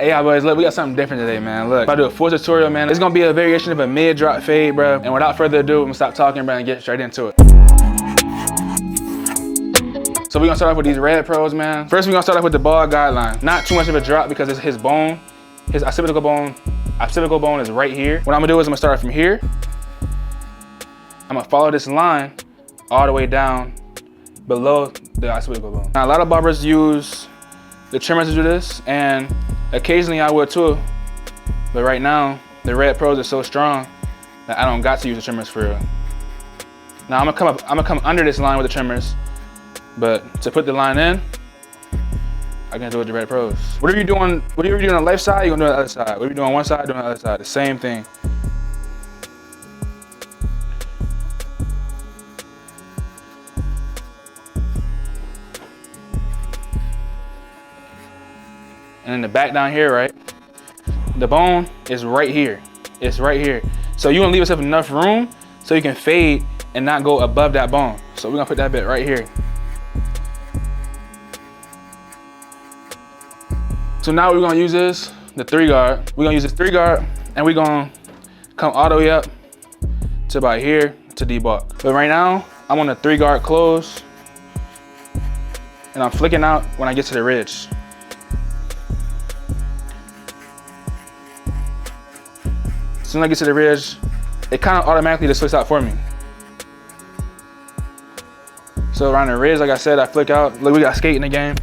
Hey y'all boys, look, we got something different today, man. Look, I'm about to do a full tutorial, man. It's gonna be a variation of a mid-drop fade, bro. And without further ado, I'm gonna stop talking, bro, and get straight into it. So we're gonna start off with these red pros, man. First, we're gonna start off with the ball guideline. Not too much of a drop because it's his bone. His occipital bone is right here. What I'm gonna do is I'm gonna start from here. I'm gonna follow this line all the way down below the occipital bone. Now, a lot of barbers use the trimmers to do this, and occasionally I would too, but right now the red pros are so strong that I don't got to use the trimmers for real. Now I'm gonna come under this line with the trimmers, but to put the line in, I can do it with the red pros. Whatever you're doing on the left side, you're gonna do on the other side. Whatever you're doing on one side, do on the other side. The same thing. And in the back down here, right? The bone is right here. It's right here. So you wanna leave yourself enough room so you can fade and not go above that bone. So we're gonna put that bit right here. So now we're gonna use this, the 3-guard. We're gonna use this 3-guard and we're gonna come all the way up to about here to debulk. But right now, I'm on the 3-guard close and I'm flicking out when I get to the ridge. As soon as I get to the ridge, it kind of automatically just flicks out for me. So around the ridge, like I said, I flick out. Look, we got skate in the game.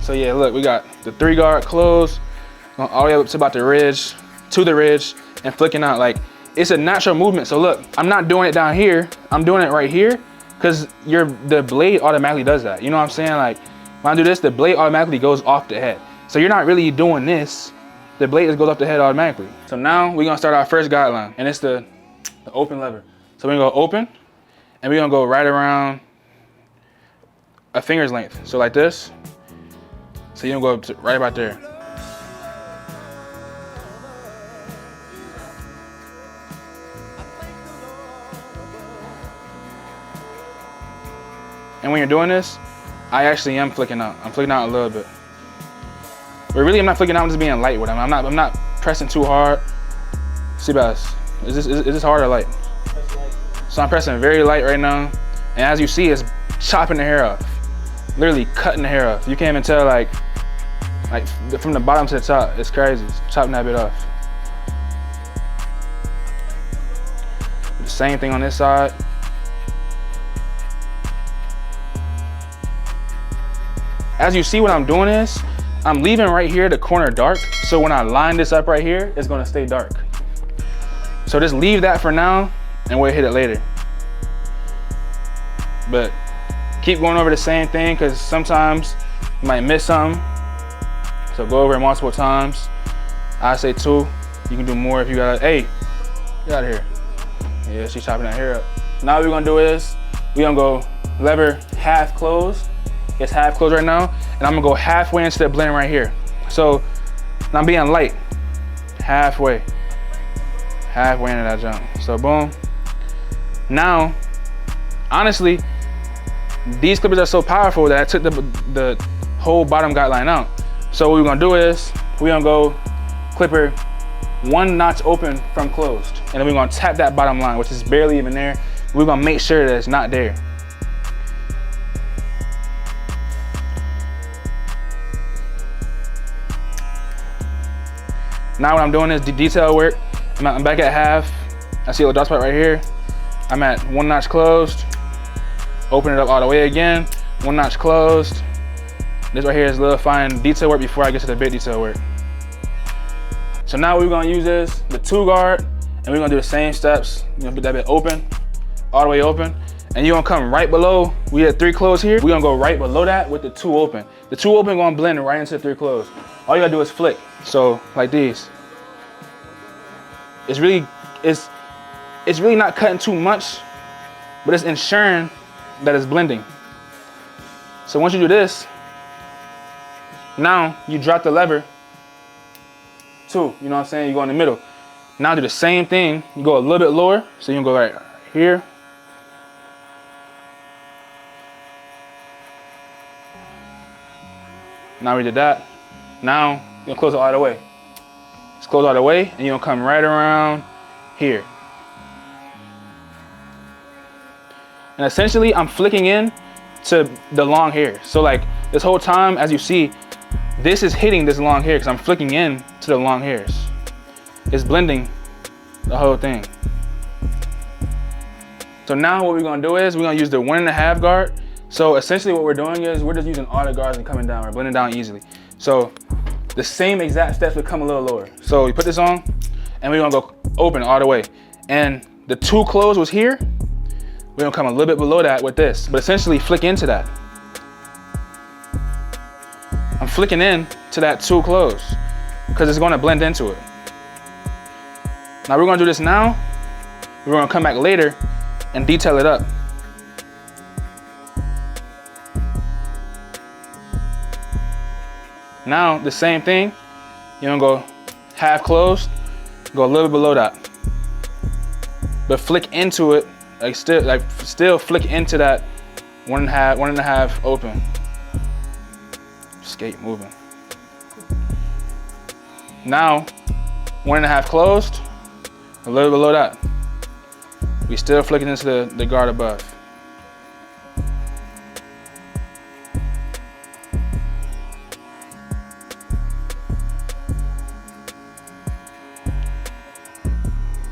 So yeah, look, we got the 3-guard close, going all the way up to about the ridge, and flicking out. Like, it's a natural movement. So look, I'm not doing it down here. I'm doing it right here, because the blade automatically does that. You know what I'm saying? Like, when I do this, the blade automatically goes off the head. So you're not really doing this. The blade just goes off the head automatically. So now we're gonna start our first guideline, and it's the open lever. So we're gonna go open, and we're gonna go right around a finger's length. So like this. So you're gonna go right about there. And when you're doing this, I actually am flicking out. I'm flicking out a little bit. But really, I'm not flicking out, I'm just being light with them. I'm not pressing too hard. Seabass, is this hard or light? So I'm pressing very light right now. And as you see, it's chopping the hair off. Literally cutting the hair off. You can't even tell, like from the bottom to the top. It's crazy. It's chopping that bit off. The same thing on this side. As you see, what I'm doing is, I'm leaving right here the corner dark, so when I line this up right here, it's gonna stay dark. So just leave that for now, and we'll hit it later. But keep going over the same thing, because sometimes you might miss something. So go over it multiple times. I say 2. You can do more if you gotta, hey, get out of here. Yeah, she's chopping that hair up. Now what we're gonna do is, we're gonna go lever half closed. It's half closed right now, and I'm gonna go halfway into the blend right here. So I'm being light, halfway into that jump. So boom. Now, honestly, these clippers are so powerful that I took the whole bottom guideline out. So what we're gonna do is, we're gonna go clipper 1 notch open from closed, and then we're gonna tap that bottom line, which is barely even there. We're gonna make sure that it's not there. Now what I'm doing is the detail work. I'm back at half. I see a little dark spot right here. I'm at 1 notch closed. Open it up all the way again. 1 notch closed. This right here is a little fine detail work before I get to the big detail work. So now what we're gonna use is the 2-guard, and we're gonna do the same steps. We're gonna put that bit open, all the way open. And you're gonna come right below, we had 3 closed here. We're gonna go right below that with the 2 open. The 2 open gonna blend right into the 3 closed. All you gotta do is flick. So like these. It's really not cutting too much, but it's ensuring that it's blending. So once you do this, now you drop the lever 2, you know what I'm saying? You go in the middle. Now do the same thing, you go a little bit lower, so you can go right here. Now we did that. Now you're gonna close it all the way. Just close all the way, and you're gonna come right around here. And essentially, I'm flicking in to the long hair. So like this whole time, as you see, this is hitting this long hair because I'm flicking in to the long hairs. It's blending the whole thing. So now what we're gonna do is we're gonna use the 1.5 guard. So essentially what we're doing is we're just using all the guards and coming down. We're blending down easily. So the same exact steps would come a little lower. So you put this on and we're gonna go open all the way. And the 2 close was here. We're gonna come a little bit below that with this, but essentially flick into that. I'm flicking in to that 2 close because it's gonna blend into it. Now we're gonna do this now. We're gonna come back later and detail it up. Now the same thing, you're gonna go half closed, go a little bit below that, but flick into it. Still flick into that 1.5 open. Skate moving. Now 1.5 closed, a little below that. We still flicking into the guard above.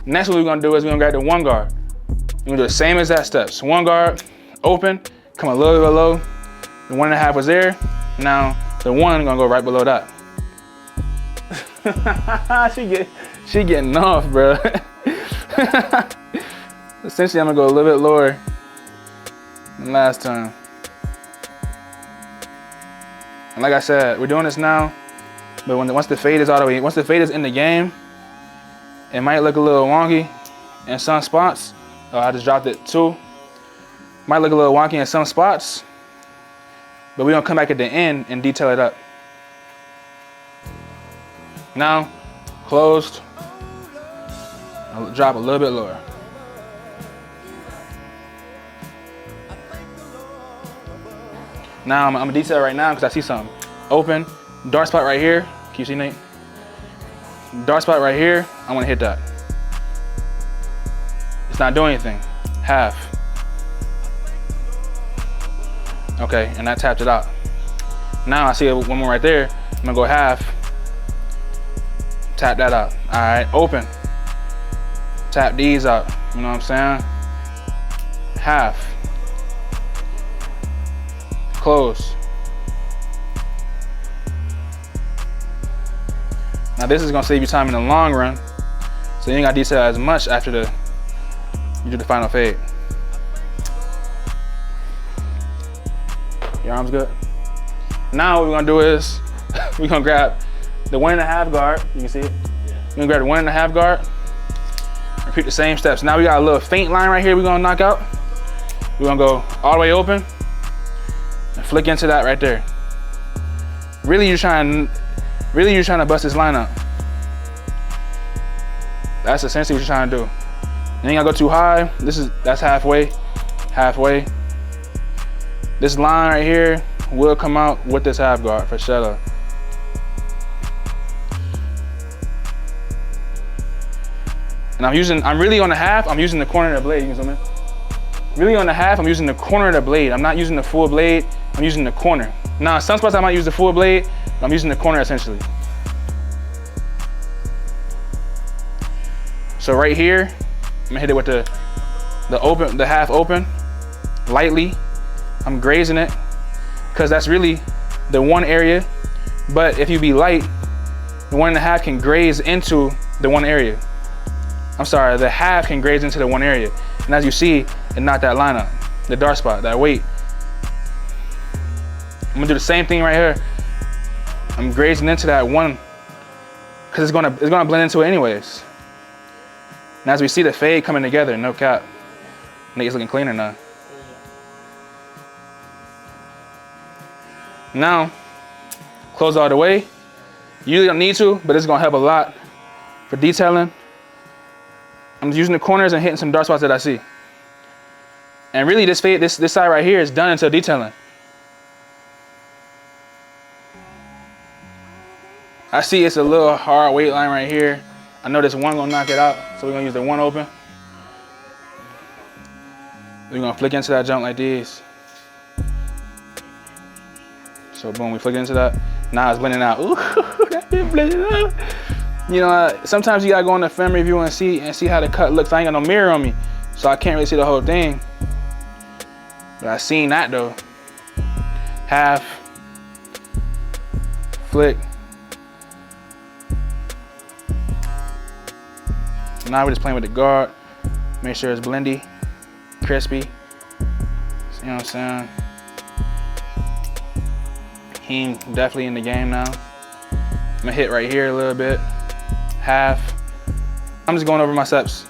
Next, what we're gonna do is we're gonna grab the 1 guard. We're gonna do the same exact steps. 1 guard, open, come a little bit below. The 1.5 was there. Now the 1 gonna go right below that. she getting off, bro. Essentially, I'm gonna go a little bit lower than last time. And like I said, we're doing this now, but once the fade is all the way, once the fade is in the game, it might look a little wonky in some spots. Oh, I just dropped it too. Might look a little wonky in some spots, but we're gonna come back at the end and detail it up. Now, closed, I'll drop a little bit lower. Now I'm gonna detail right now because I see something. Open, dark spot right here. Can you see, Nate? Dark spot right here, I wanna hit that. It's not doing anything. Half. Okay, and that tapped it out. Now I see one more right there. I'm gonna go half. Tap that out. All right, open. Tap these out. You know what I'm saying? Half. Close. Now this is gonna save you time in the long run, so you ain't gotta detail as much after you do the final fade. Your arm's good? Now what we're gonna do is, we're gonna grab the 1.5 guard, you can see it? Yeah. We're gonna grab the 1.5 guard, repeat the same steps. Now we got a little faint line right here we're gonna knock out. We're gonna go all the way open and flick into that right there. Really you're trying to bust this line up. That's essentially what you're trying to do. You ain't gotta go too high. That's halfway. This line right here will come out with this half guard for sure. And I'm really on the half, I'm using the corner of the blade, you can zoom in. Really on the half, I'm using the corner of the blade. I'm not using the full blade, I'm using the corner. Now, some spots I might use the full blade, but I'm using the corner essentially. So right here, I'm gonna hit it with the half open, lightly. I'm grazing it, because that's really the one area. But if you be light, the 1.5 can graze into the one area. I'm sorry, the half can graze into the one area. And as you see, it knocked that line up, the dark spot, that weight. I'm gonna do the same thing right here. I'm grazing into that one, because it's gonna blend into it anyways. And as we see the fade coming together, no cap. Nate's looking cleaner now. Now, close all the way. You usually don't need to, but it's gonna help a lot for detailing. I'm just using the corners and hitting some dark spots that I see. And really this fade, this side right here is done until detailing. I see it's a little hard weight line right here. I know this one gonna knock it out, so we're gonna use the one open. We're gonna flick into that jump like this. So boom, we flick into that. Now it's blending out. Ooh, that been blending out. You know, sometimes you gotta go on the film review and see how the cut looks. I ain't got no mirror on me, so I can't really see the whole thing. But I seen that though. Half, flick. Now we're just playing with the guard. Make sure it's blendy, crispy. You know what I'm saying? He definitely in the game now. I'm gonna hit right here a little bit. Half. I'm just going over my steps.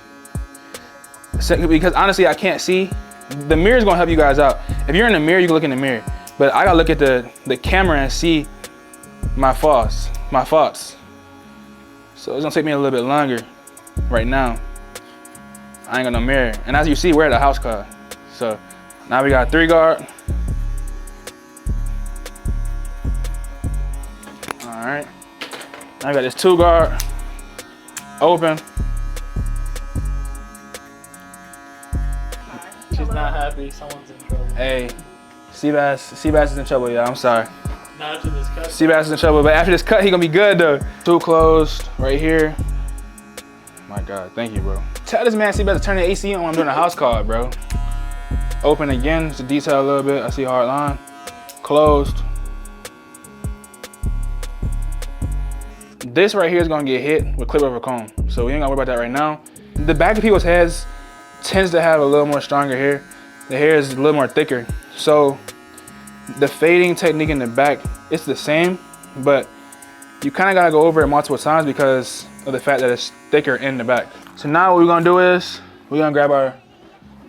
Because honestly, I can't see. The mirror's gonna help you guys out. If you're in the mirror, you can look in the mirror. But I gotta look at the camera and see my faults. So it's gonna take me a little bit longer right now. I ain't got no mirror. And as you see, we're at a house car. So now we got 3 guard. All right. Now I got this 2 guard. Open. She's not happy. Someone's in trouble. Hey, Seabass is in trouble, y'all. I'm sorry. Not after this cut. Seabass is in trouble, but after this cut, he gonna be good though. 2 closed right here. My God, thank you, bro. Tell this man Seabass to turn the AC on when I'm doing a house call, bro. Open again, just to detail a little bit. I see hard line. Closed. This right here is gonna get hit with clip over comb, so we ain't gotta worry about that right now. The back of people's heads tends to have a little more stronger hair. The hair is a little more thicker. So the fading technique in the back, it's the same, but you kind of gotta go over it multiple times because of the fact that it's thicker in the back. So now what we're gonna do is, we're gonna grab our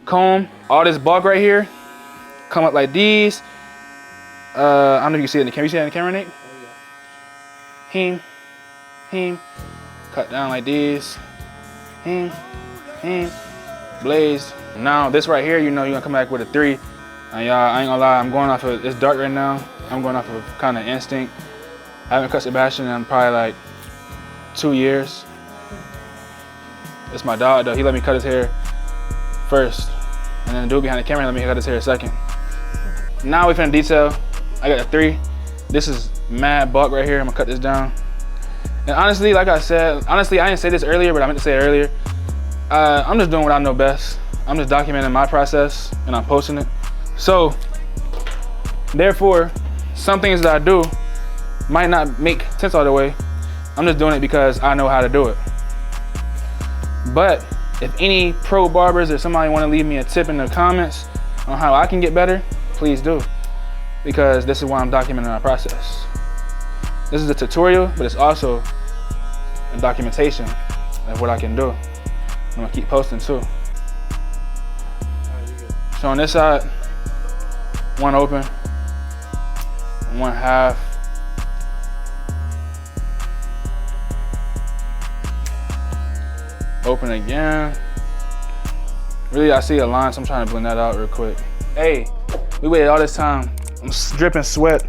comb, all this bulk right here, come up like these. I don't know if you can see it in the camera. You see that in the camera, Nate? Oh yeah. Him, cut down like this. Him, blaze. Now this right here, you know, you're gonna come back with a 3. And y'all, I ain't gonna lie, I'm going off of, it's dark right now. I'm going off of kind of instinct. I haven't cut Sebastian in probably like 2 years. It's my dog though, he let me cut his hair first. And then the dude behind the camera let me cut his hair second. Now we finna detail. I got a 3. This is mad bulk right here, I'm gonna cut this down. And honestly, like I said, I didn't say this earlier, but I meant to say it earlier. I'm just doing what I know best. I'm just documenting my process and I'm posting it. So, therefore, some things that I do might not make sense all the way. I'm just doing it because I know how to do it. But if any pro barbers or somebody want to leave me a tip in the comments on how I can get better, please do. Because this is why I'm documenting my process. This is a tutorial, but it's also a documentation of what I can do. I'm gonna keep posting too. So on this side, 1 open, 1 half. Open again. Really, I see a line, so I'm trying to blend that out real quick. Hey, we waited all this time. I'm dripping sweat.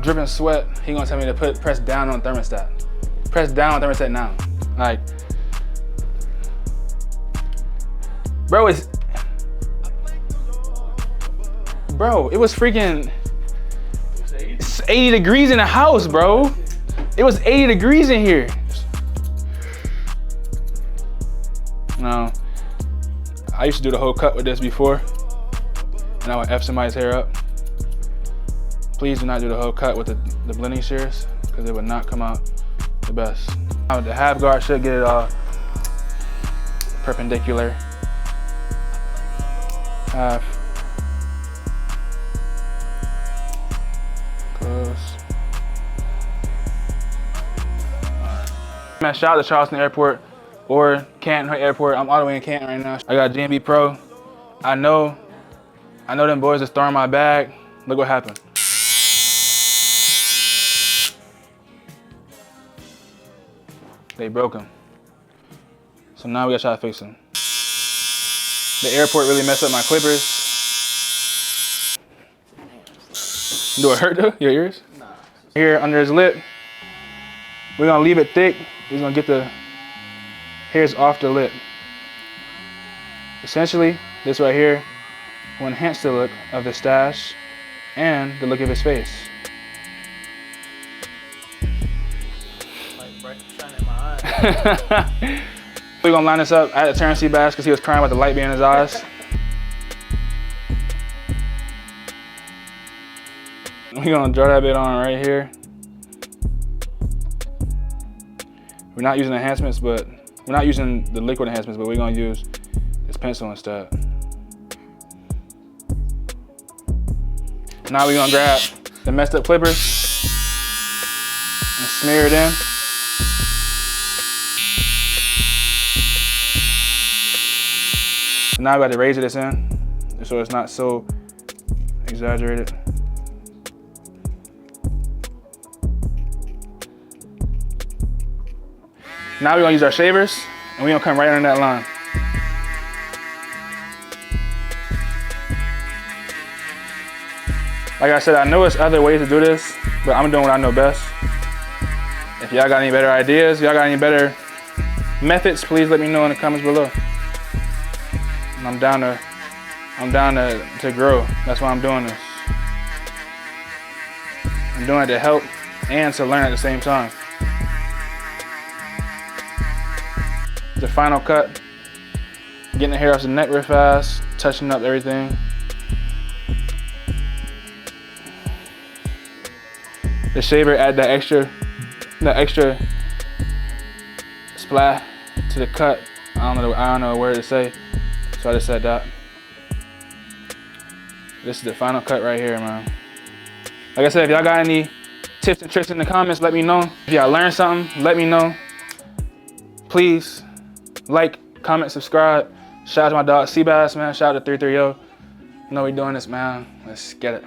Dripping sweat. He gonna tell me to press down on thermostat. Press down on thermostat now. Like, bro, it was freaking 80 degrees in the house, bro. It was 80 degrees in here. No, I used to do the whole cut with this before, and I would F somebody's hair up. Please do not do the whole cut with the blending shears, because it would not come out the best. Now the half guard should get it all perpendicular. Half. Close. Alright. Man, shout out to Charleston Airport or Canton Airport. I'm all the way in Canton right now. I got GMB Pro. I know them boys just throwing my bag. Look what happened. They broke them. So now we gotta try to fix them. The airport really messed up my clippers. Do it hurt though? Your ears? Nah. Here under his lip, we're gonna leave it thick. We're gonna get the hairs off the lip. Essentially, this right here will enhance the look of the stash and the look of his face. Like bright shine in my eye. We're gonna line this up. I had to turn Seabass because he was crying about the light being in his eyes. We're gonna draw that bit on right here. We're not using enhancements, but we're not using the liquid enhancements, but we're gonna use this pencil instead. Now we're gonna grab the messed up clippers and smear it in. Now we got to razor this in so it's not so exaggerated. Now we're gonna use our shavers and we're gonna come right under that line. Like I said, I know there's other ways to do this, but I'm doing what I know best. If y'all got any better ideas, y'all got any better methods, please let me know in the comments below. And I'm down to grow. That's why I'm doing this. I'm doing it to help and to learn at the same time. The final cut, getting the hair off the neck real fast, touching up everything. The shaver add that extra splash to the cut. I don't know a word to say, so I just said that. This is the final cut right here, man. Like I said, if y'all got any tips and tricks in the comments, let me know. If y'all learned something, let me know. Please like, comment, subscribe. Shout out to my dog Seabass, man. Shout out to 33Yo. You know we doing this, man. Let's get it.